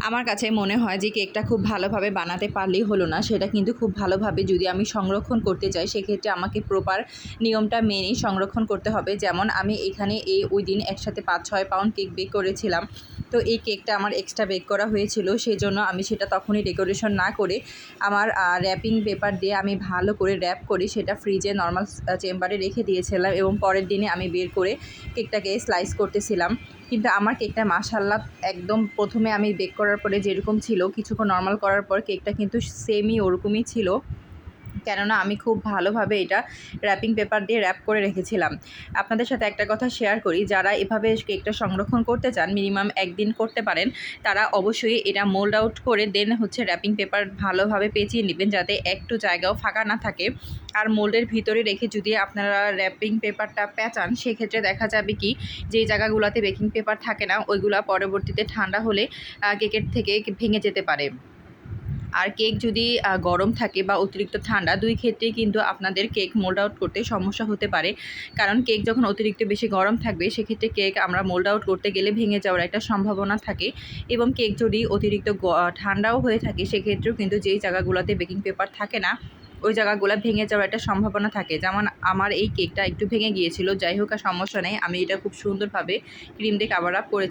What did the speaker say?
আমার কাছে মনে হয় যে কেকটা খুব ভালোভাবে বানাতে পারলেই হলো না, সেটা কিন্তু খুব ভালোভাবে যদি আমি সংরক্ষণ করতে চাই সেক্ষেত্রে আমাকে প্রপার নিয়মটা মেনেই সংরক্ষণ করতে হবে। যেমন আমি এখানে ওই দিন একসাথে 5-6 পাউন্ড কেক বেক করেছিলাম। তো এই কেকটা আমার এক্সট্রা বেক করা হয়েছিল, সেই জন্য আমি সেটা তখনই ডেকোরেশন না করে আমার র্যাপিং পেপার দিয়ে আমি ভালো করে র্যাপ করি সেটা ফ্রিজে নর্মাল চেম্বারে রেখে দিয়েছিলাম এবং পরের দিনে আমি বের করে কেকটাকে স্লাইস করতেছিলাম। কিন্তু আমার কেকটা মাশাআল্লাহ একদম প্রথমে আমি বেক করার পরে যেরকম ছিল কিছুক্ষণ নর্মাল করার পর কেকটা কিন্তু সেমই ওরকমই ছিল, কেননা আমি খুব ভালোভাবে এটা র্যাপিং পেপার দিয়ে র্যাপ করে রেখেছিলাম। আপনাদের সাথে একটা কথা শেয়ার করি, যারা এভাবে কেকটা সংরক্ষণ করতে চান মিনিমাম 1 দিন করতে পারেন, তারা অবশ্যই এটা মোল্ড আউট করে দেন র্যাপিং পেপার ভালোভাবে পেঁচিয়ে নেবেন যাতে একটু জায়গাও ফাঁকা না থাকে। আর মোল্ডের ভিতরে রেখে যদি আপনারা র্যাপিং পেপারটা পেঁচান সেক্ষেত্রে দেখা যাবে কি যেই জায়গাগুলোতে বেকিং পেপার থাকে না ওইগুলো পরবর্তীতে ঠান্ডা হলে কেকের থেকে ভেঙে যেতে পারে। আর কেক যদি গরম থাকে বা অতিরিক্ত ঠান্ডা, দুই ক্ষেত্রেই কিন্তু আপনাদের কেক মোল্ড আউট করতে সমস্যা হতে পারে। কারণ কেক যখন অতিরিক্ত বেশি গরম থাকবে সেক্ষেত্রে কেক আমরা মোল্ড আউট করতে গেলে ভেঙে যাওয়ার একটা সম্ভাবনা থাকে, এবং কেক যদি অতিরিক্ত ঠান্ডাও হয়ে থাকে সেক্ষেত্রেও কিন্তু যেই জায়গাগুলোতে বেকিং পেপার থাকে না ওই জায়গাগুলো ভেঙে যাওয়ার একটা সম্ভাবনা থাকে। যেমন আমার এই কেকটা একটু ভেঙে গিয়েছিল, যাই হোক আর সমস্যা নেই, আমি এটা খুব সুন্দরভাবে ক্রিম দিয়ে কাভার আপ করেছি।